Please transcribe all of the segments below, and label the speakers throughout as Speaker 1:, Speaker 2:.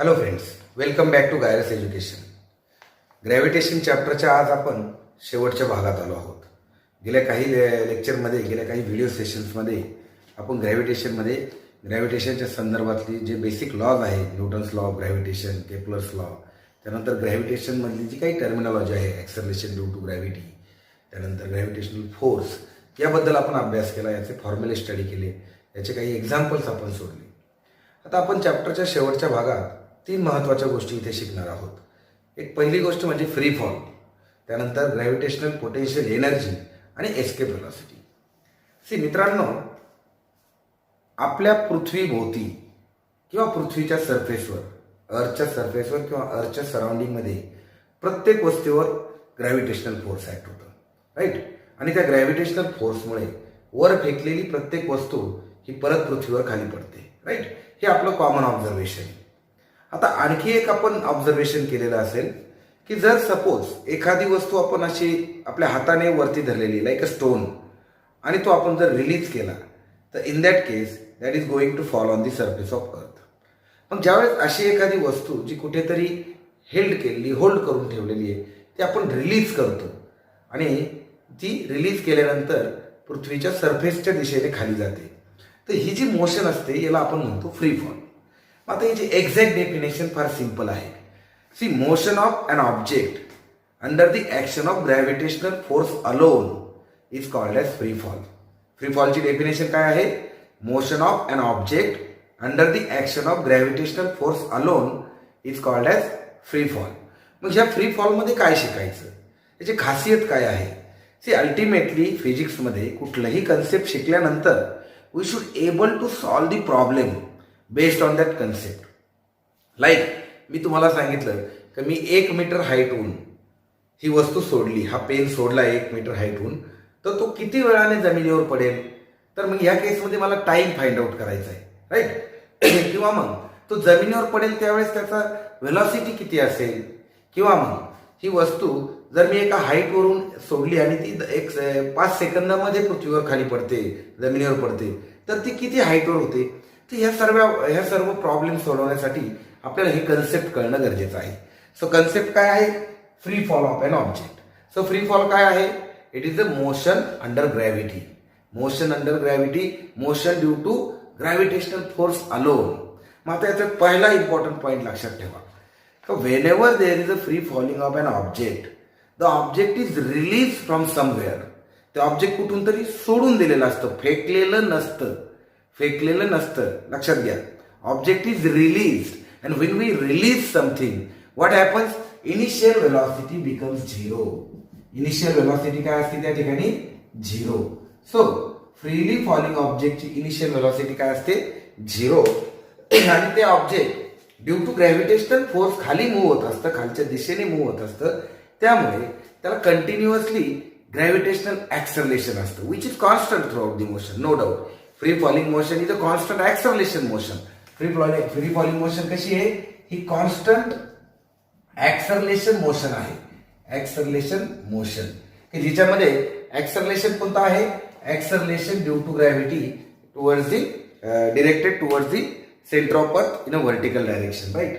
Speaker 1: Hello friends, welcome back to गायरस education. Gravitation चॅप्टरच्या आज आपण शेवटच्या भागात आलो आहोत. गेल्या काही लेक्चरमध्ये, गेल्या काही व्हिडिओ सेशन्समध्ये आपण ग्रॅव्हिटेशनच्या संदर्भातली जे बेसिक लॉज आहेत, Newton's law of gravitation, Kepler's law, त्यानंतर ग्रॅव्हिटेशनमधली जी काही टर्मिनॉलॉजी आहे, ॲक्सलरेशन ड्यू टू ग्रॅव्हिटी, त्यानंतर ग्रॅव्हिटेशनल फोर्स, याबद्दल आपण अभ्यास केला, याचे फॉर्म्युले स्टडी केले, याचे काही एक्झाम्पल्स आपण सोडले. आता आपण चॅप्टरच्या शेवटच्या भागात 3 महत्त्वाच्या गोष्टी इथे शिकणार आहोत. एक पहिली गोष्ट म्हणजे फ्री फॉल, त्यानंतर ग्रॅव्हिटेशनल पोटेन्शियल एनर्जी आणि एस्केप व्हेलॉसिटी. मित्रांनो, आपल्या पृथ्वीभोवती किंवा पृथ्वीच्या सरफेसवर, अर्थच्या सरफेसवर किंवा अर्थच्या सराउंडिंगमध्ये प्रत्येक वस्तूवर ग्रॅव्हिटेशनल फोर्स ॲक्ट होतं, राईट. आणि त्या ग्रॅव्हिटेशनल फोर्समुळे वर फेकलेली प्रत्येक वस्तू ही परत पृथ्वीवर खाली पडते, राईट. हे आपलं कॉमन ऑब्झर्वेशन आहे. आता आणखी एक आपण ऑब्झर्वेशन केलेलं असेल की जर सपोज एखादी वस्तू आपण अशी आपल्या हाताने वरती धरलेली, लाईक अ स्टोन, आणि तो आपण जर रिलीज केला तर in that case that is going to fall on the surface of earth. मग ज्यावेळेस अशी एखादी वस्तू जी कुठेतरी होल्ड करून ठेवलेली आहे ती आपण रिलीज करतो आणि ती रिलीज केल्यानंतर पृथ्वीच्या सरफेसच्या दिशेने खाली जाते, तर ही जी मोशन असते याला आपण म्हणतो फ्री फॉल. आता याची एक्झॅक्ट डेफिनेशन फार सिंपल आहे. Motion of an object under the action of gravitational force alone is called as free fall. Free फॉलची डेफिनेशन काय आहे? Motion of an object under the action of gravitational force alone is called as free fall. मग ह्या free फॉलमध्ये काय शिकायचं, याची खासियत काय आहे? अल्टिमेटली फिजिक्समध्ये कुठलंही कन्सेप्ट शिकल्यानंतर we should able to solve the problem based on that concept. Like मी तुम्हाला सांगितलं की मी 1 मीटर हाईटहून ही वस्तू सोडली, हा पेन सोडला 1 मीटर हाईटहून, तर तो किती वेळाने जमिनीवर पडेल? तर मग ह्या केसमध्ये मला टाइम फाइंड आउट करायचा आहे, राईट. किंवा मग तो जमिनीवर पडेल त्यावेळेस त्याचा व्हेलॉसिटी किती असेल, किंवा मग ही वस्तू जर मी एका हाईटवरून सोडली आणि ती 5 सेकंदामध्ये पृथ्वीवर खाली पडते, जमिनीवर पडते, तर ती किती हाईटवर होते? तर ह्या सर्व प्रॉब्लेम सोडवण्यासाठी आपल्याला हे कन्सेप्ट कळणं गरजेचं आहे. कन्सेप्ट काय आहे? Free fall of an object. Free fall काय आहे? It is the motion under gravity. Motion under gravity, motion due to gravitational force alone. मग आता याचा पहिला इम्पॉर्टंट पॉईंट लक्षात ठेवा. whenever there is a free falling of an object, the object is released from somewhere. ते object कुठून तरी सोडून दिलेलं असतं, फेकलेलं नसतं. लक्षात घ्या, object is release and when we release something, what happens? Initial velocity becomes 0. Initial velocity काय असते त्या ठिकाणी? 0. फ्रीली फॉलिंग ऑब्जेक्टची इनिशियल व्हेलॉसिटी काय असते? 0. आणि ते object due to gravitational force खाली मूव्ह होत असतं, खालच्या दिशेने मूव्ह होत असतं, त्यामुळे त्याला कंटिन्युअसली ग्रॅव्हिटेशनल ॲक्सलरेशन असतं, which is constant throughout the motion. No doubt free falling motion is a constant acceleration motion. Free falling motion कशी आहे? ही कॉन्स्टंट ॲक्सलरेशन मोशन आहे. ॲक्सलरेशन मोशन की जिच्यामध्ये ॲक्सलरेशन कोणतं आहे? Acceleration due to gravity towards the directed towards the centre of earth in a vertical direction, right.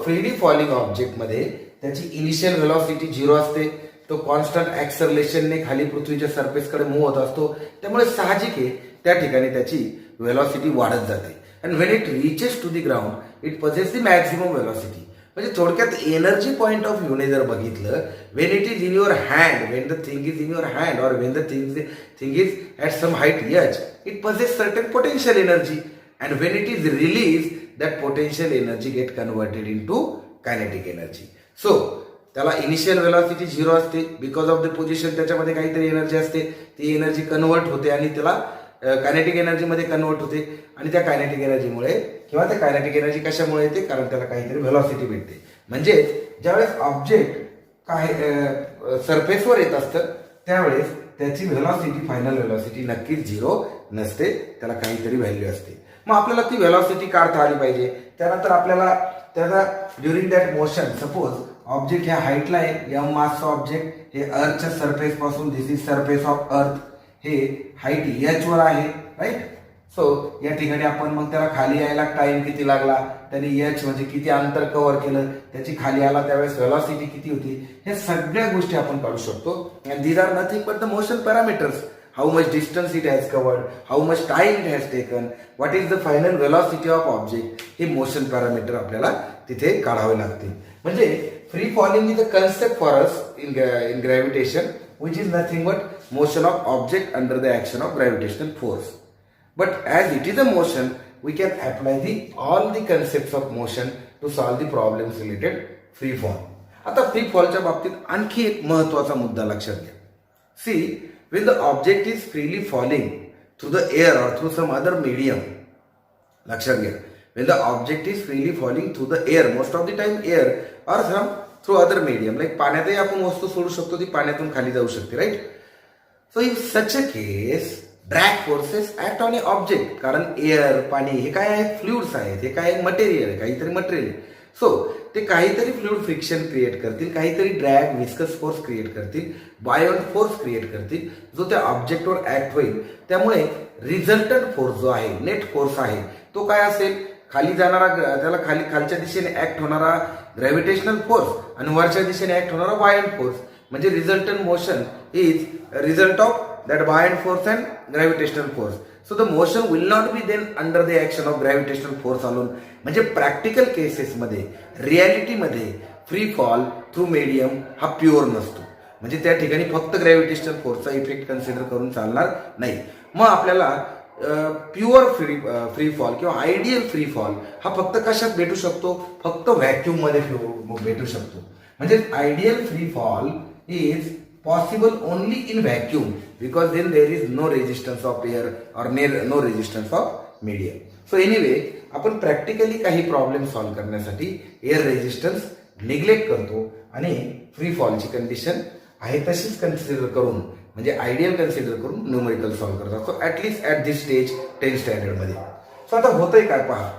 Speaker 1: Freely falling ऑब्जेक्टमध्ये त्याची इनिशियल व्हेलॉसिटी 0 असते. तो कॉन्स्टंट ॲक्सलरेशनने खाली पृथ्वीच्या सरफेसकडे मूव्ह होत असतो, त्यामुळे साहजिक आहे त्या ठिकाणी त्याची व्हेलॉसिटी वाढत जाते. And when it reaches to the ground it possesses the maximum velocity. म्हणजे थोडक्यात एनर्जी पॉईंट ऑफ व्ह्यूने जर बघितलं, when it is in your hand, when the thing is in your hand, or when the thing is at some height H, it possesses certain potential energy. And when it is released, that potential energy get converted into kinetic energy. त्याला initial velocity 0 असते, because of the position त्याच्यामध्ये काहीतरी energy असते, ती energy convert होते आणि त्याला kinetic एनर्जीमध्ये convert होते. आणि त्या कायनेटिक एनर्जीमुळे किंवा त्या कायनेटिक एनर्जी कशामुळे येते? कारण त्याला काहीतरी व्हेलॉसिटी भेटते. म्हणजे ज्यावेळेस ऑब्जेक्ट सरफेसवर येत असतं त्यावेळेस त्याची व्हेलॉसिटी, फायनल व्हेलॉसिटी नक्कीच 0 नसते, त्याला काहीतरी व्हॅल्यू असते. मग आपल्याला ती व्हेलॉसिटी काढता आली पाहिजे. त्यानंतर आपल्याला त्याचा during that motion, suppose object ह्या हाईटला आहे, एम मासचं ऑब्जेक्ट हे अर्थच्या सरफेस पासून, दिस इज सरफेस ऑफ अर्थ, हे हाईट एच वर आहे, राईट. या ठिकाणी आपण मग त्याला खाली यायला टाइम किती लागला? त्याने एच म्हणजे किती अंतर कव्हर केलं, त्याची खाली आला त्यावेळेस व्हेलॉसिटी किती होती, हे सगळ्या गोष्टी आपण काढू शकतो. And these are nothing but the motion parameters. How much distance it has covered, how much time it has taken, what is the final velocity of object, हे मोशन पॅरामीटर आपल्याला तिथे काढावे लागते. म्हणजे free falling is a concept for us in gravitation which is nothing but motion of object under the action of gravitational force. But as it is a motion, we can apply all the concepts of motion to solve the problems related free fall. आता free फॉलच्या बाबतीत आणखी एक महत्त्वाचा मुद्दा लक्षात घ्या. See, when the object is freely falling through the air or through some other medium, लक्षात घ्या, when the object is freely falling through the air, most of the time air or some through other medium, like पाण्यातही आपण वस्तू सोडू शकतो, ती पाण्यातून खाली जाऊ शकते, right. So in such a case drag forces act on a object, कारण एअर, पाणी हे काय आहे, फ्लुइड्स आहेत, हे काय मटेरियल आहे, काहीतरी मटेरियल आहे. सो ते काहीतरी फ्लुइड फ्रिक्शन क्रिएट करतील, काहीतरी ड्रॅग विस्कस फोर्स क्रिएट करतील, बायोंट फोर्स क्रिएट करतील, जो त्या ऑब्जेक्टवर ऍक्ट होईल. त्यामुळे रिझल्टंट फोर्स जो आहे, नेट फोर्स आहे, तो काय असेल, खाली जाणारा, त्याला खालच्या दिशेने ऍक्ट होणारा ग्रॅव्हिटेशनल फोर्स आणि वरच्या दिशेने ऍक्ट होणारा बायोंट फोर्स. म्हणजे resultant motion is result of that buoyant force and gravitational force. So the motion will not be then under the action of gravitational force alone. म्हणजे practical केसेसमध्ये, रियालिटीमध्ये free fall through medium हा pure नसतो. म्हणजे त्या ठिकाणी फक्त gravitational फोर्सचा effect consider करून चालणार नाही. मग आपल्याला प्युअर फ्री फॉल किंवा आयडियल फ्री फॉल हा फक्त कशात भेटू शकतो, फक्त व्हॅक्यूम मध्ये भेटू शकतो. म्हणजे ideal free fall is possible only in vacuum, because then there is no resistance of air or no resistance of medium. So anyway, आपण प्रॅक्टिकली काही प्रॉब्लेम सॉल्व्ह करण्यासाठी एअर रेजिस्टन्स निग्लेक्ट करतो आणि फ्री फॉलची कंडिशन आहे तशीच consider करून, म्हणजे ideal consider करून न्यूमेरिकल सॉल्व्ह करत असतो, at least at this stage 10th स्टँडर्डमध्ये. So आता होतंय काय पहा,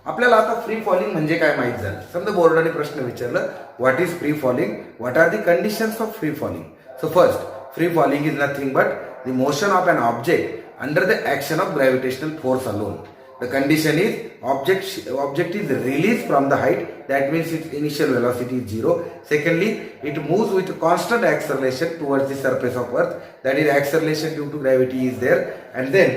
Speaker 1: आपल्याला आता फ्री फॉलिंग म्हणजे काय माहित झालं. समजा बोर्डाने प्रश्न विचारलं, what is free falling, what are the conditions of free falling. So first, free falling is nothing but the motion of an object under the action of gravitational force alone. The condition is object is released from the height, that means its initial velocity is 0. Secondly, it moves with constant acceleration towards the surface of earth, that is acceleration due to gravity is there. And then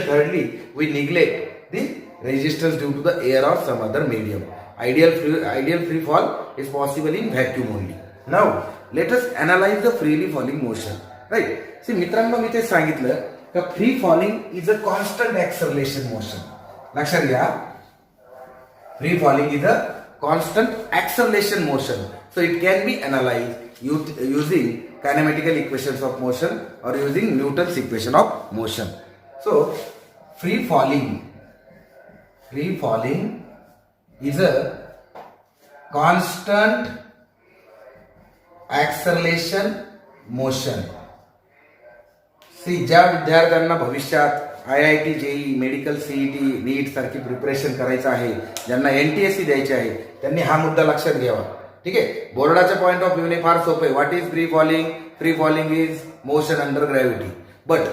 Speaker 1: thirdly, we neglect the resistance due to the air or some other medium. Ideal free fall is possible in vacuum only. Now let us analyze the freely falling motion, right? See मित्रांनो, मी ते सांगितलं का free falling is a constant acceleration motion. लक्षात घ्या, free falling is a constant acceleration motion. So it can be analyse using kinematical equations of motion or using Newton's equation of motion. So free falling is a constant acceleration motion. ज्या विद्यार्थ्यांना भविष्यात IIT, JEE, medical, CET, NEET सारखी preparation करायचं आहे, ज्यांना NTSC द्यायचे आहे, त्यांनी हा मुद्दा लक्षात घ्यावा. ठीक आहे, बोर्डाच्या पॉईंट ऑफ व्ह्यूने फार सोपं आहे. What is free falling, free falling is motion under gravity. But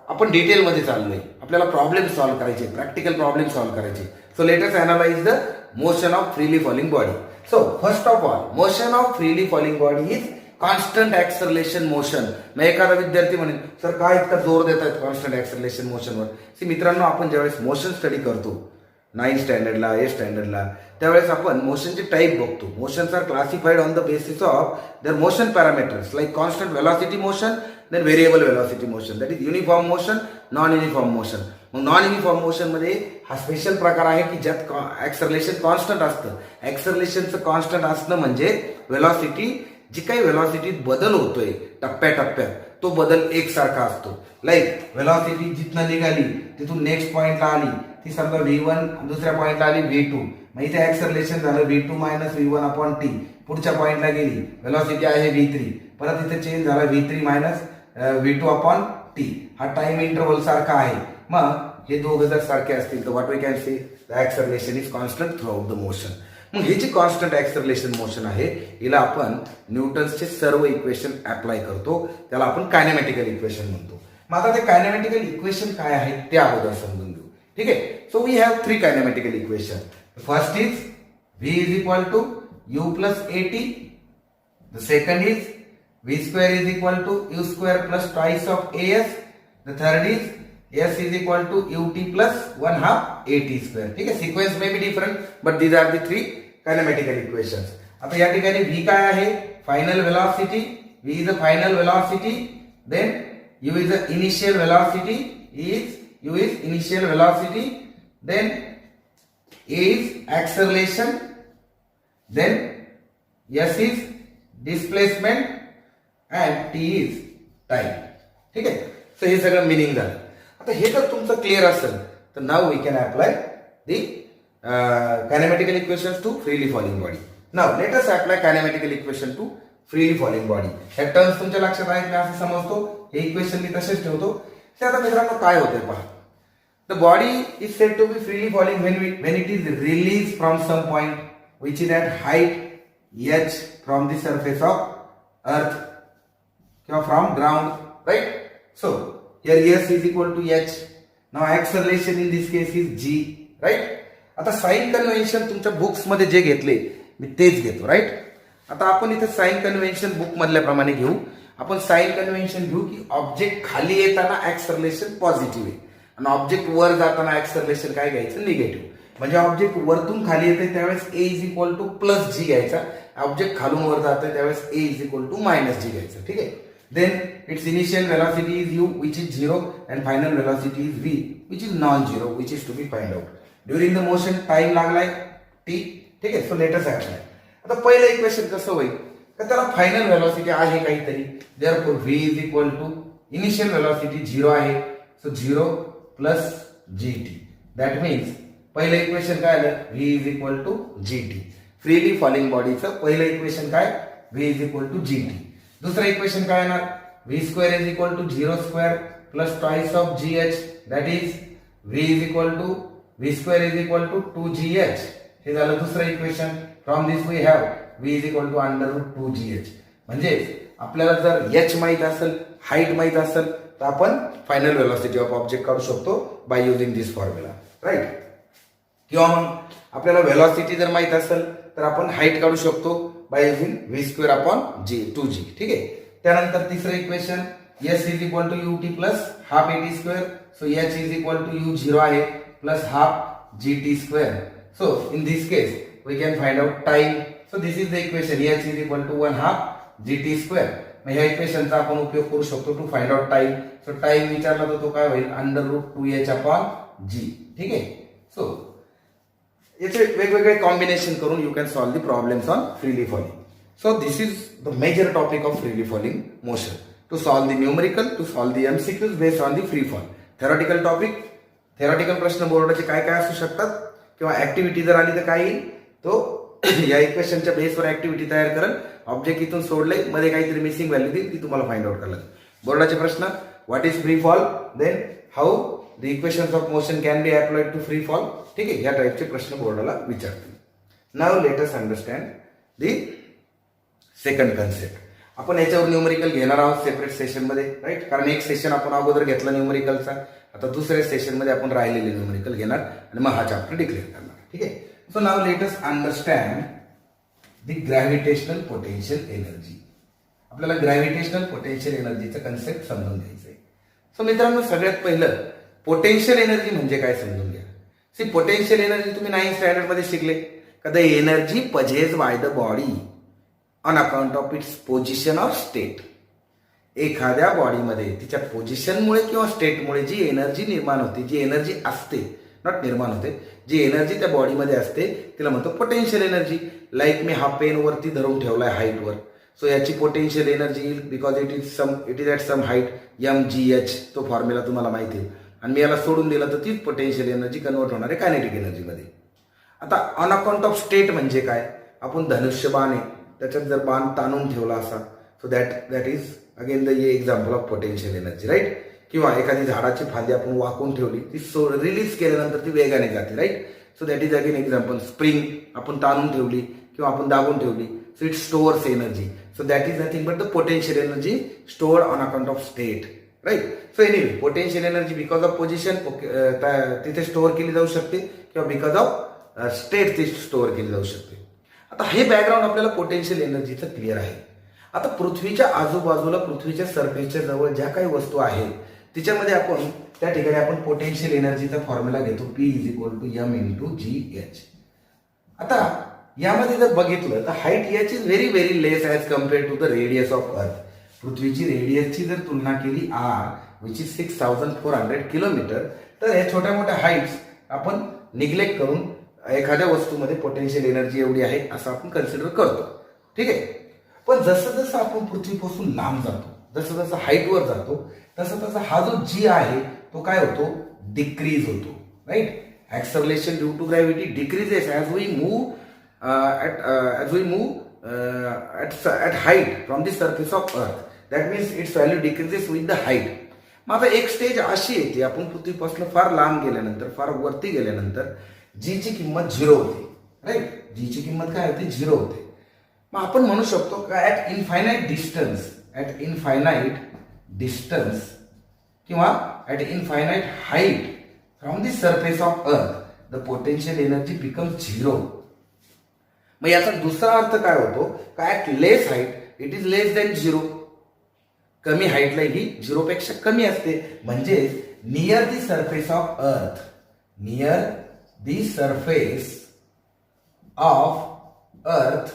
Speaker 1: आपण डिटेलमध्ये चाललोय, आपल्याला प्रॉब्लेम सॉल्व्ह करायचे, प्रॅक्टिकल प्रॉब्लेम सॉल्व्ह करायचे. So let us analyse the motion of freely falling body. So first of all, motion of freely falling body is constant acceleration motion. मग एखादा विद्यार्थी म्हणेल, सर काय इतका जोर देत आहेत कॉन्स्टंट ऍक्सलरेशन मोशनवर. सी मित्रांनो, आपण ज्यावेळेस मोशन स्टडी करतो 9th स्टँडर्डला, 8th स्टँडर्डला, त्यावेळेस आपण मोशनचे टाईप बघतो. Motions are classified on the basis of their motion parameters, like constant velocity motion, then variable velocity motion, that is uniform motion, non uniform motion. मग नॉन युनिफॉर्म मोशन मध्ये हा special प्रकार आहे की ज्यात ऍक्सलरेशन कॉन्स्टंट असतं. ऍक्सलरेशनचं constant असणं म्हणजे व्हेलॉसिटी, जी काही व्हेलॉसिटीत बदल होतोय टप्प्याटप्प्यात, तो बदल एकसारखा असतो. लाईक व्हेलॉसिटी जिथनं निघाली तिथून नेक्स्ट पॉइंटला आली, ती समजा V1, दुसऱ्या पॉइंटला आली V2, मग इथे ऍक्सलरेशन झालं V2 - V1 अपॉन T. पुढच्या पॉइंटला गेली, व्हेलॉसिटी आहे V3, परत इथे चेंज झाला V3 - V2 अपॉन T. हा टाइम इंटरव्हल सारखा आहे. मग हे दोघं जर सारखे असतील तर what we can say, the acceleration is constant throughout the motion. मग हे जे कॉन्स्टंट ऍक्सलरेशन मोशन आहे, हिला आपण न्यूटन्सचे सर्व इक्वेशन अप्लाय करतो, त्याला आपण कायनेमॅटिकल इक्वेशन म्हणतो. मग आता ते कायनेमॅटिकल इक्वेशन काय आहे ते अगोदर समजून घेऊ. ठीक आहे. So we have 3 kinematical equation. First is V is equal to U plus AT. The second is V square is equal to U square plus twice of AS. The third is S is equal to UT plus 1/2 AT square. ठीक आहे. Sequence may be different but these are the 3 kinematical equations. आता या ठिकाणी V काय आहे? Final velocity. V is the final velocity. Then U is the initial velocity. U is initial velocity. Then A is acceleration. Then S is displacement and T is time. ठीक आहे. So हे सगळं meaning झालं. आता हे जर तुमचं clear असेल तर now we can apply the kinematical equations to freely falling body. Now let us apply kinematical equation to freely falling body. ह्या टर्म्स तुमच्या लक्षात आहेत मी असं समजतो. हे इक्वेशन मी तसेच ठेवतो. ते आता मित्रांनो काय होतंय पहा. The body is said to be freely falling when it is released from some point which is at height h from the surface of earth or from ground, right? So here s is equal to h. Now acceleration in this case is g, right? आता sign convention तुमच्या books मध्ये जे घेतले मी तेच घेतो, right? आता आपण इथे साइन कन्व्हेन्शन बुक मधल्या प्रमाणे घेऊ. आपण साइन कन्व्हेन्शन घेऊ की ऑब्जेक्ट खाली येताना ऍक्सलरेशन पॉझिटिव्ह आहे आणि ऑब्जेक्ट वर जाताना ऍक्सलरेशन काय घ्यायचं? निगेटिव्ह. म्हणजे ऑब्जेक्ट वरतून खाली येते त्यावेळेस a is equal to plus g घ्यायचा. ऑब्जेक्ट खालून वर जाते त्यावेळेस a is equal to minus g घ्यायचं. ठीक आहे. Then its initial velocity is u which is 0 and final velocity is v which is non zero which is to be find out. During the motion time लागलाय t. ठीक आहे. So let's apply. आता पहिलं equation कसं होईल तर त्याला final velocity आहे काहीतरी. Therefore V is equal to initial velocity 0 आहे. So 0 plus G T. That means पहिलं इक्वेशन काय आलं? V is equal to GT. Freely falling बॉडीचं पहिलं इक्वेशन काय? V is equal to GT. दुसरं इक्वेशन काय येणार? V square is equal to 0 square plus twice of GH. That is V is equal to V square is equal to 2GH. हे झालं दुसरं equation. From this we have V is equal to √2GH. म्हणजे आपल्याला जर H माहित असेल, height माहित असेल तर आपण फायनल वेलॉसिटी ऑफ ऑब्जेक्ट काढू शकतो by using this formula, right? किंवा मग आपल्याला वेलॉसिटी जर माहित असेल तर आपण हाईट काढू शकतो by using V square upon G 2g. ठीक आहे. त्यानंतर तिसरं equation S is equal to U T plus half A T square. So H is equal to U 0 आहे plus half G T square. So in this case we can find out time. So this is the equation H is equal to 1/2 G T square. मग ह्या इक्वेशनचा आपण उपयोग करू शकतो to find out time. So time विचारला तर तो काय होईल? √2h अपॉन जी. ठीक आहे. सो याचे वेगवेगळे कॉम्बिनेशन करून you can solve the problems on freely falling. So this is the major topic of freely falling motion. To solve the numerical, to solve the MCQs based on the free fall. Theoretical topic, theoretical प्रश्न बोर्डाचे काय काय असू शकतात किंवा activity जर आली तर काय येईल? तो या इक्वेशनच्या बेसवर ऍक्टिव्हिटी तयार करेल. ऑब्जेक्ट इथून सोडले, मध्ये काहीतरी मिसिंग व्हॅल्यू देईल ती तुम्हाला फाइंड आउट करायला. बोर्डाचे प्रश्न, what is free fall, then how the equations of motion can be applied to free fall. ठीक आहे. या टाईपचे प्रश्न बोर्डाला विचारतील. Now let us understand the second concept. आपण याच्यावर न्यूमेरिकल घेणार आहोत सेपरेट सेशन मध्ये, राईट? कारण एक सेशन आपण अगोदर घेतला न्यूमेरिकलचा. आता दुसऱ्या सेशन मध्ये आपण राहिलेले न्यूमेरिकल घेणार आणि मग हा चॅप्टर डिक्लेअर करणार. ठीक आहे. So now let us understand the gravitational potential energy. आपल्याला ग्रॅव्हिटेशनल पोटेन्शियल एनर्जीचं कन्सेप्ट समजून घ्यायचं आहे. सो मित्रांनो, सगळ्यात पहिलं पोटेन्शियल एनर्जी म्हणजे काय समजून घ्या. सी, पोटेन्शियल एनर्जी तुम्ही 9th स्टँडर्ड मध्ये शिकले का? The energy पजेज by the body on account of its position or state. एखाद्या बॉडीमध्ये तिच्या पोझिशनमुळे किंवा स्टेटमुळे जी एनर्जी निर्माण होते, जी एनर्जी असते, नॉट निर्माण होते, जी एनर्जी त्या बॉडीमध्ये असते तिला म्हणतो पोटेन्शियल एनर्जी. लाईक मी हा पेन वरती धरून ठेवलाय हाईटवर, सो याची पोटेन्शियल एनर्जी येईल because it is at some height mgh. तो फॉर्म्युला तुम्हाला माहिती आहे. आणि मी याला सोडून दिलं तर तीच पोटेन्शियल एनर्जी कन्वर्ट होणार आहे कायनेटिक एनर्जीमध्ये. आता ऑन अकाउंट ऑफ स्टेट म्हणजे काय? आपण धनुष्यबाण आहे त्याच्यात जर बाण ताणून ठेवला असा, so that is again the example of potential energy, right? किंवा एखादी झाडाची फांदी आपण वाकून ठेवली, ती रिलीज केल्यानंतर ती वेगाने जाते, right? So that is again example. Spring आपण ताणून ठेवली किंवा आपण दाबून ठेवली, so it stores energy. So that is nothing but the potential energy stored on account of state. Right. So anyway potential energy because of position तिथे store केली जाऊ शकते किंवा बिकॉज ऑफ स्टेट ती स्टोअर केली जाऊ शकते. आता हे बॅकग्राऊंड आपल्याला पोटेन्शियल एनर्जीचं क्लिअर आहे. आता पृथ्वीच्या आजूबाजूला पृथ्वीच्या सरफेसच्या जवळ ज्या काही वस्तू आहेत तिच्यामध्ये आपण त्या ठिकाणी आपण पोटेन्शियल एनर्जीचा फॉर्म्युला घेतो P=m×Gh. आता यामध्ये जर बघितलं तर height H is very very less as compared to the radius of earth. पृथ्वीची रेडियसची जर तुलना केली आर विच इज 6400 किलोमीटर, तर या छोट्या मोठ्या हाईट्स आपण निग्लेक्ट करून एखाद्या वस्तूमध्ये पोटेन्शियल एनर्जी एवढी आहे असं आपण कन्सिडर करतो. ठीक आहे. पण जसं जसं आपण पृथ्वीपासून लांब जातो, जसं जसं हाईटवर जातो, तसं तसं हा जो जी आहे तो काय होतो, डिक्रीज होतो. Right. Acceleration due to gravity decreases as we move at height from the surface of earth. That means its value decreases with the height. मग आता एक स्टेज अशी येते आपण पृथ्वीपासून फार लांब गेल्यानंतर, फार वरती गेल्यानंतर जीची किंमत 0 होते. राईट. जीची किंमत काय होते, 0 होते. मग आपण म्हणू शकतो का ॲट इनफायनाईट डिस्टन्स किंवा at infinite height from the surface of earth the potential energy becomes 0. मग याचा दुसरा अर्थ काय होतो का at less height it is less than 0. कमी हाईटला ही 0 पेक्षा कमी असते. म्हणजे नियर दी सरफेस ऑफ अर्थ, नियर दी सरफेस ऑफ अर्थ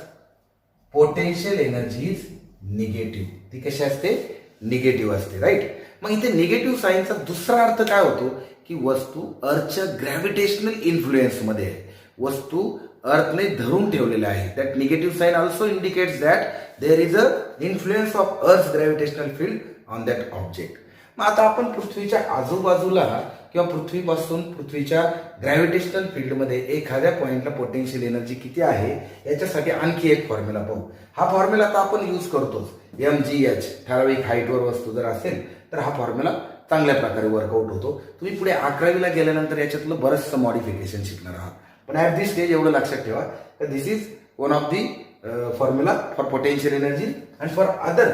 Speaker 1: पोटेन्शियल एनर्जी इज निगेटिव्ह. ती कशी असते, निगेटिव्ह असते. राईट. मग इथे निगेटिव्ह साईनचा दुसरा अर्थ काय होतो की वस्तू अर्थच्या ग्रॅव्हिटेशनल इन्फ्लुएन्समध्ये आहे. वस्तू अर्थने धरून ठेवलेले आहे. That negative sign also indicates that there is a influence of earth gravitational field on that object. मग आता आपण पृथ्वीच्या आजूबाजूला किंवा पृथ्वीपासून पृथ्वीच्या ग्रॅव्हिटेशनल फील्डमध्ये एखाद्या पॉइंटला पोटेन्शियल एनर्जी किती आहे याच्यासाठी आणखी एक फॉर्म्युला पाहू. हा फॉर्म्युला आता आपण यूज करतोच. MGH ठराविक हाईटवर वस्तू जर असेल तर हा फॉर्म्युला चांगल्या प्रकारे वर्कआउट होतो. तुम्ही पुढे 11वीला गेल्यानंतर याच्यातलं बरंचसं मॉडिफिकेशन शिकणार आहात. पण ॲट दिस स्टेज एवढं लक्षात ठेवा की this is one of the formula for potential energy. And for other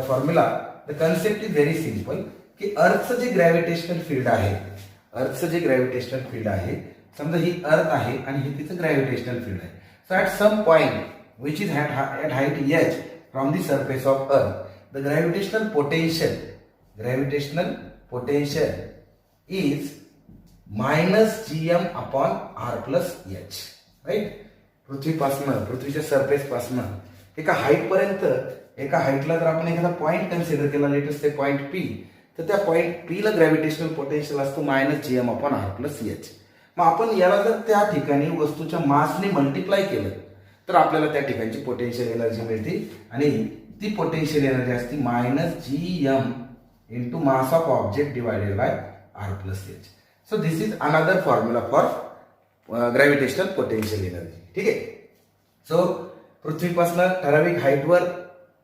Speaker 1: formula the concept is very simple की अर्थचं जे ग्रॅव्हिटेशनल फील्ड आहे, समजा ही अर्थ आहे आणि हे तिचं ग्रॅव्हिटेशनल फील्ड आहे. So at some point which is at height H from the surface of earth the gravitational potential is -gm/r+h. Right. पृथ्वीच्या सरफेस पासनं एका हाईटला जर आपण एखादा पॉइंट कन्सिडर केला, लेटेस्ट ते पॉइंट P, तर त्या पॉइंट P ला ग्रॅव्हिटेशनल पोटेन्शियल असतो -gm/r+h. मग आपण याला जर त्या ठिकाणी वस्तूच्या मासने मल्टिप्लाय केलं तर आपल्याला त्या ठिकाणची पोटेन्शियल एनर्जी मिळते आणि ती पोटेन्शियल एनर्जी असते -gm × mass of object divided by r+h. So this is another formula for gravitational potential energy. ठीक आहे. सो पृथ्वीपासून ठराविक हाईटवर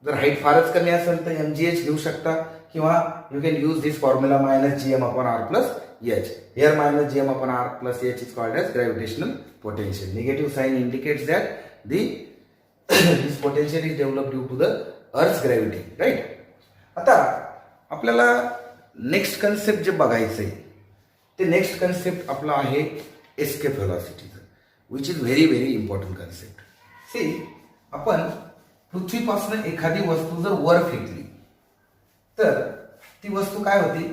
Speaker 1: जर हाईट फारच कमी असेल तर MGH घेऊ शकता किंवा you can use this formula -gm/r+h. Here -gm/r+h is called as gravitational potential. Negative sign indicates that this potential is developed due to the Earth's gravity. Right? आता आपल्याला नेक्स्ट कन्सेप्ट जे बघायचं आहे ते नेक्स्ट कन्सेप्ट आपला आहे escape व्हेलॉसिटीचं, which is very very important concept. आपण पृथ्वीपासून एखादी वस्तू जर वर फेकली तर ती वस्तू काय होती,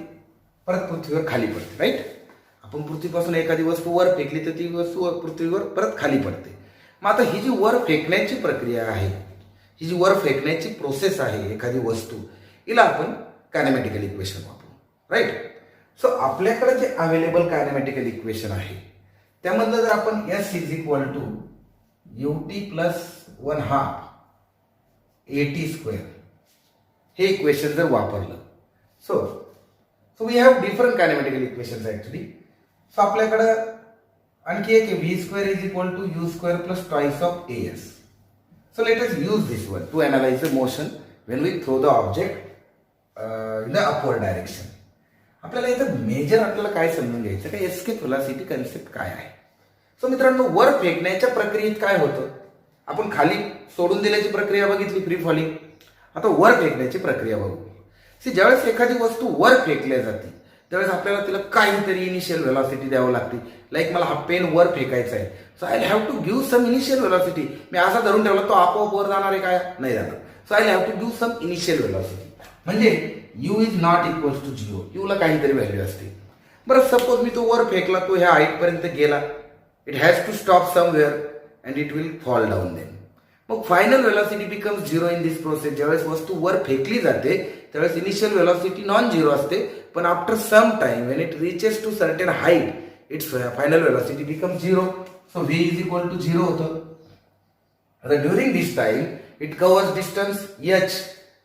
Speaker 1: परत पृथ्वीवर खाली पडते. राईट. आपण पृथ्वीपासून एखादी वस्तू वर फेकली तर ती वस्तू पृथ्वीवर परत खाली पडते. मग आता ही जी वर फेकण्याची प्रक्रिया आहे, ही जी वर फेकण्याची प्रोसेस आहे एखादी वस्तू, हिला आपण कायनेमॅटिकल इक्वेशन वापरू. राईट. सो आपल्याकडे जे अवेलेबल कायनेमॅटिकल इक्वेशन आहे त्यामधलं जर आपण S = ut + 1/2 at² हे इक्वेशन जर वापरलं, so we have different kinematical equations actually. So आपल्याकडं आणखी एक v² = u² + twice of as. So let us use this one to analyze the motion when we throw the object in the upward direction. आपल्याला इथं major आपल्याला काय समजून घ्यायचं का एस्केप व्हेलॉसिटी कन्सेप्ट काय आहे. सो मित्रांनो, वर फेकण्याच्या प्रक्रियेत काय होतं, आपण खाली सोडून दिल्याची प्रक्रिया बघितली, फ्री फॉलिंग. आता वर फेकण्याची प्रक्रिया बघू. ज्यावेळेस एखादी वस्तू वर फेकल्या जाते त्यावेळेस आपल्याला तिला काहीतरी इनिशियल व्हेलॉसिटी द्यावं लागते. लाईक मला हा पेन वर फेकायचा आहे, so I have to give some initial velocity. मी असा धरून ठेवला तो आपोआप वर जाणार आहे काय? नाही जाणार. So I have to give some initial velocity. म्हणजे u is not equal to 0. यूला काहीतरी व्हॅल्यू असते. बरं, सपोज मी तो वर फेकला, तो ह्या हाईट पर्यंत गेला, it has to stop somewhere and it will fall down then. मग final velocity becomes 0 in this process. ज्यावेळेस वस्तू वर फेकली जाते त्यावेळेस इनिशियल व्हेलॉसिटी नॉन झिरो असते, पण after some time when it reaches to certain height its final velocity becomes 0. So v is equal to 0 होतं. आता during this time it covers distance h.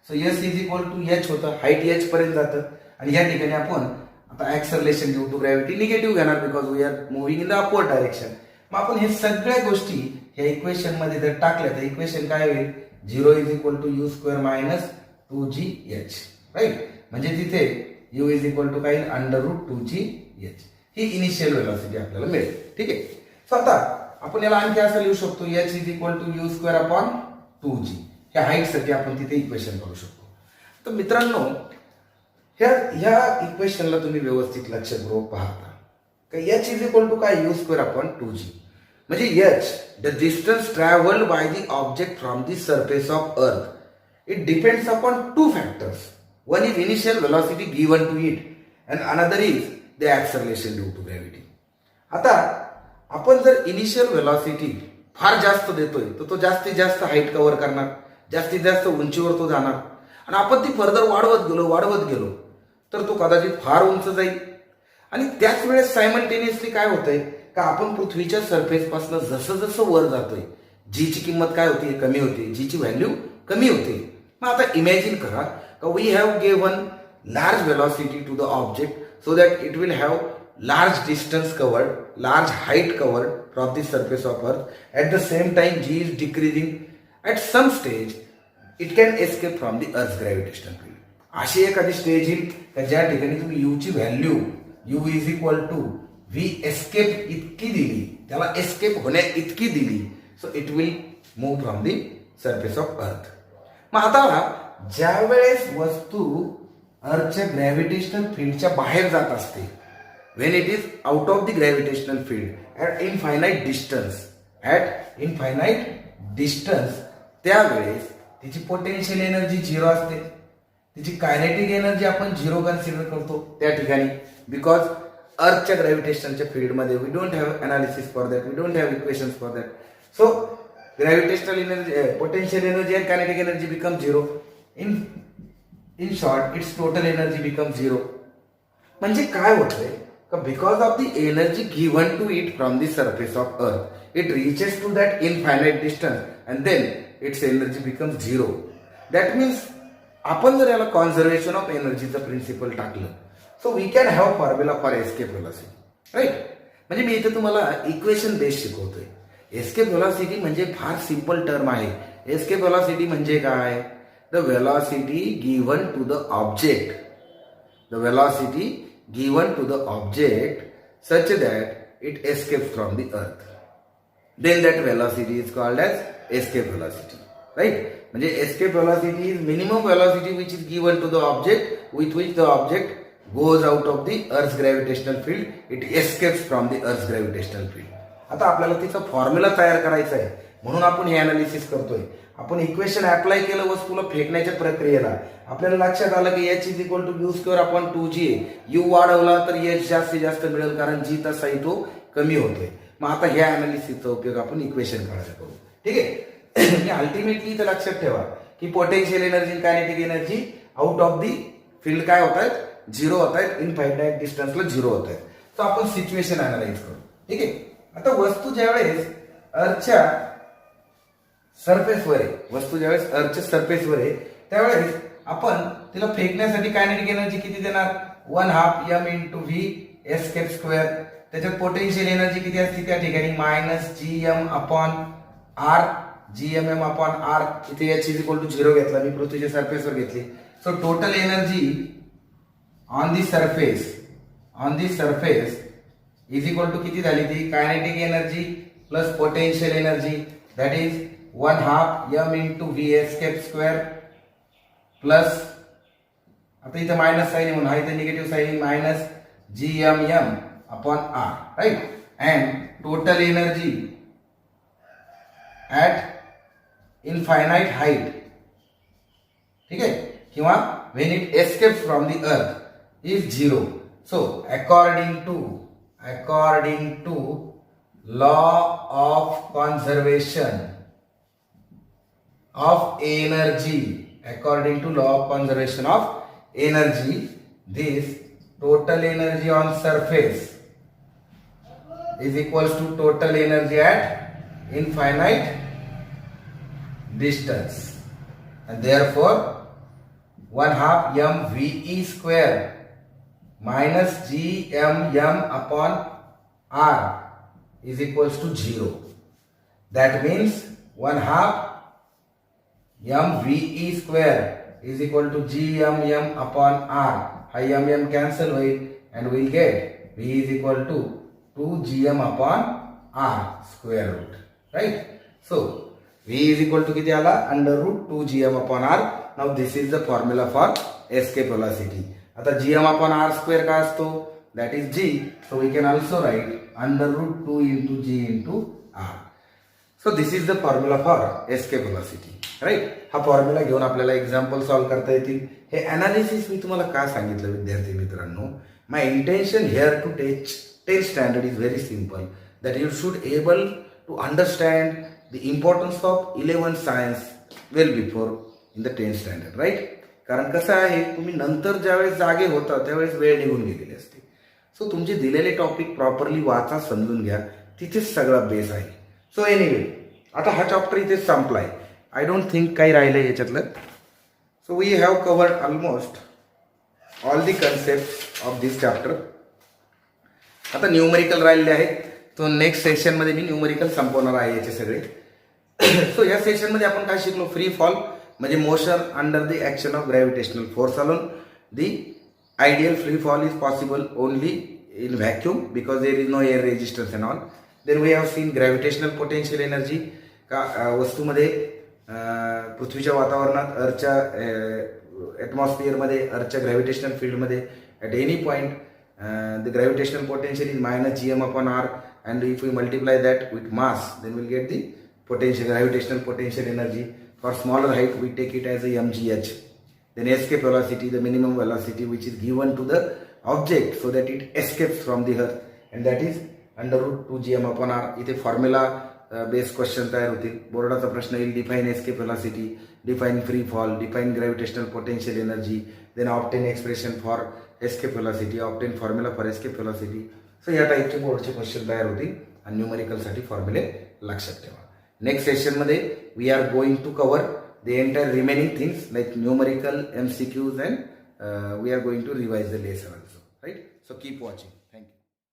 Speaker 1: So s is equal to h होतं. Height h पर्यंत जातं आणि या ठिकाणी आपण आता acceleration due to gravity negative घेणार because we are moving in the upward direction. मग आपण हे सगळ्या गोष्टी या इक्वेशन मध्ये जर टाकल्या तर इक्वेशन काय होईल? 0 is equal to u square minus 2gh. Right? म्हणजे तिथे u इज इक्वल टू काय? Under root 2gh. ही इनिशियल व्हेलॉसिटी आपल्याला मिळेल. ठीक आहे. सो आता आपण याला आणखी असं लिहू शकतो, h is equal to u square upon 2g. ह्या हाईटसाठी आपण तिथे इक्वेशन करू शकतो. तर मित्रांनो, ह्या इक्वेशनला तुम्ही व्यवस्थित लक्षपूर्वक पाहता का h इज इक्वल टू काय? u square upon 2g. म्हणजे h the distance travelled by the object from the surface of earth. It depends upon two factors. One is initial velocity given to it and another is the acceleration due to gravity. आता आपण जर initial velocity फार जास्त देतोय तर तो जास्तीत जास्त हाईट कव्हर करणार, जास्तीत जास्त उंचीवर तो जाणार. आणि आपण ती फर्दर वाढवत गेलो तर तो कदाचित फार उंच जाईल. आणि त्याच वेळेस सायमल्टेनियसली काय होतंय का आपण पृथ्वीच्या सरफेस पासून जसं जसं वर जातोय जीची किंमत काय होती? कमी होते. जीची व्हॅल्यू कमी होते. मग आता इमॅजिन करा का we have given large velocity to the object so that it will have large distance covered, large height covered from the surface of earth. At the same time g is decreasing. At some stage it can escape from the earth's gravitational field. अशी एखादी stage येईल का ज्या ठिकाणी तुम्ही u ची value u is equal to v escape इतकी दिली, त्याला एस्केप होण्या इतकी दिली, so it will move from the surface of earth. मग आता ज्या वेळेस वस्तू अर्थच्या ग्रॅव्हिटेशनल फील्डच्या बाहेर जात असते, when it is out of the gravitational field at infinite distance, त्यावेळेस तिची पोटेन्शियल एनर्जी 0 असते. तिची कायनेटिक एनर्जी आपण 0 कन्सिडर करतो त्या ठिकाणी, बिकॉज अर्थच्या ग्रॅव्हिटेशनच्या फील्डमध्ये we don't have analysis for that, we don't have equations for that. So gravitational energy, potential energy and kinetic energy become 0. In short its total energy become 0. म्हणजे काय होतंय का because of the energy given to it from the surface of earth it reaches to that infinite distance and then its energy becomes 0. That means आपण जर याला conservation of एनर्जीचं principal टाकलं, so we can have formula for escape velocity. Right? म्हणजे मी इथे तुम्हाला equation base शिकवतोय. एस्केप व्हेलॉसिटी म्हणजे फार सिंपल टर्म आहे. एस्केप व्हेलॉसिटी म्हणजे काय? The velocity given to the object, the velocity given to the object such that it escapes from the earth, then that velocity is called as escape velocity. Right? म्हणजे escape velocity is minimum velocity which is given to the object with which the object goes out of the earth's gravitational field, it escapes from the earth's gravitational field. आता आपल्याला तिचा formula तयार करायचा आहे म्हणून आपण हे अनालिसिस करतोय. आपण इक्वेशन अप्लाय केलं वस्तूला फेकण्याच्या प्रक्रियेला, आपल्याला लक्षात आलं की h is equal to u square upon 2g. u वाढवला तर h जास्तीत जास्त मिळेल कारण g तसाही तो कमी होतोय. मग आता ह्या अनालिसिसचा उपयोग आपण इक्वेशन काढायला करू. ठीक आहे? अल्टिमेटली इथं लक्षात ठेवा की potential energy, kinetic energy out of the field काय होत आहेत? 0 होत आहेत. इनफायनाइट डिस्टन्सला 0 होत आहेत. तर आपण सिच्युएशन अनालाइज करू. ठीक आहे? आता वस्तू ज्यावेळेस अर्थच्या सरफेसवर आहे, वस्तू ज्यावेळेस अर्थच्या सरफेसवर आहे त्यावेळेस आपण तिला फेकण्यासाठी कायनेटिक एनर्जी किती देणार? 1/2 m into v escape square. त्याच्यात पोटेन्शियल एनर्जी किती असते त्या ठिकाणी? -gm upon r, gmm upon r. इथे h इज इक्वल टू 0 घेतला मी, पृथ्वीच्या सरफेसवर घेतली. So total energy on the surface is equal to किती झाली ती? Kinetic energy plus potential energy, that is 1/2 m into v escape square plus आता इथं मायनस साईन आहे म्हणून हा इथे negative sign minus GMM upon R, right. And total energy at infinite height, ठीक आहे, किंवा when it escapes from the earth is 0. So according to law of conservation of energy, according to law of conservation of energy, this total energy on surface is equals to total energy at infinite distance, and therefore 1/2 mve square minus GMM upon R is equals to 0. That means 1/2 mve square is equal to GMM upon R. हा MM cancel होईल and we'll get V is equal to 2GM upon R square root, right? So V is equal to किती आला? under root 2GM upon R. Now this is the formula for escape velocity. आता GM upon R square काय असतो? That is G. So we can also write under root 2 into G into R. So this is the formula for escape velocity, right? हा formula घेऊन आपल्याला example solve करता येतील. हे analysis मी तुम्हाला का सांगितलं विद्यार्थी मित्रांनो? My intention here to teach 10th standard is very simple, that you should able to understand the importance of 11th science well before in the 10th standard, right. कारण कसं आहे, तुम्ही नंतर ज्यावेळेस जागे होता त्यावेळेस वेळ निघून गेलेली असते. सो तुमचे दिलेले टॉपिक प्रॉपरली वाचा, समजून घ्या, तिथेच सगळा बेस आहे. सो एनिवे, आता हा चॅप्टर इथेच संपलाय. आय डोंट थिंक काही राहिलं याच्यातलं. So we have covered almost all the concept of this chapter. आता न्यूमरिकल राहिलेले आहेत, तो नेक्स्ट सेशनमध्ये मी न्यूमरिकल संपवणार आहे याचे सगळे. सो या सेशनमध्ये आपण काय शिकलो? फ्री फॉल म्हणजे motion under the action of gravitational force alone. The ideal free fall is possible only in vacuum because there is no air resistance and all. Then we have seen gravitational potential energy का वस्तूमध्ये पृथ्वीच्या वातावरणात अर्थच्या ॲटमॉस्फिअरमध्ये अर्थच्या gravitational फील्डमध्ये at any point the gravitational potential is minus GM upon R, and if we multiply that with mass, then we'll get the potential, gravitational potential energy. For smaller height we take it as a mgh. Then escape velocity, the minimum velocity which is given to the object so that it escapes from the earth, and that is under root 2 GM upon R. इथे formula based question तयार होतील. बोर्डाचा प्रश्न येईल, define escape velocity, define free fall, define gravitational potential energy, then obtain expression for escape velocity, obtain formula for escape velocity. So या टाईपचे बोर्डचे question तयार होतील आणि न्यूमरिकलसाठी फॉर्म्युले लक्षात ठेवा. नेक्स्ट सेशनमध्ये we are going to cover the entire remaining things like numerical, MCQs, and we are going to revise the lesson also, right. So keep watching. Thank you.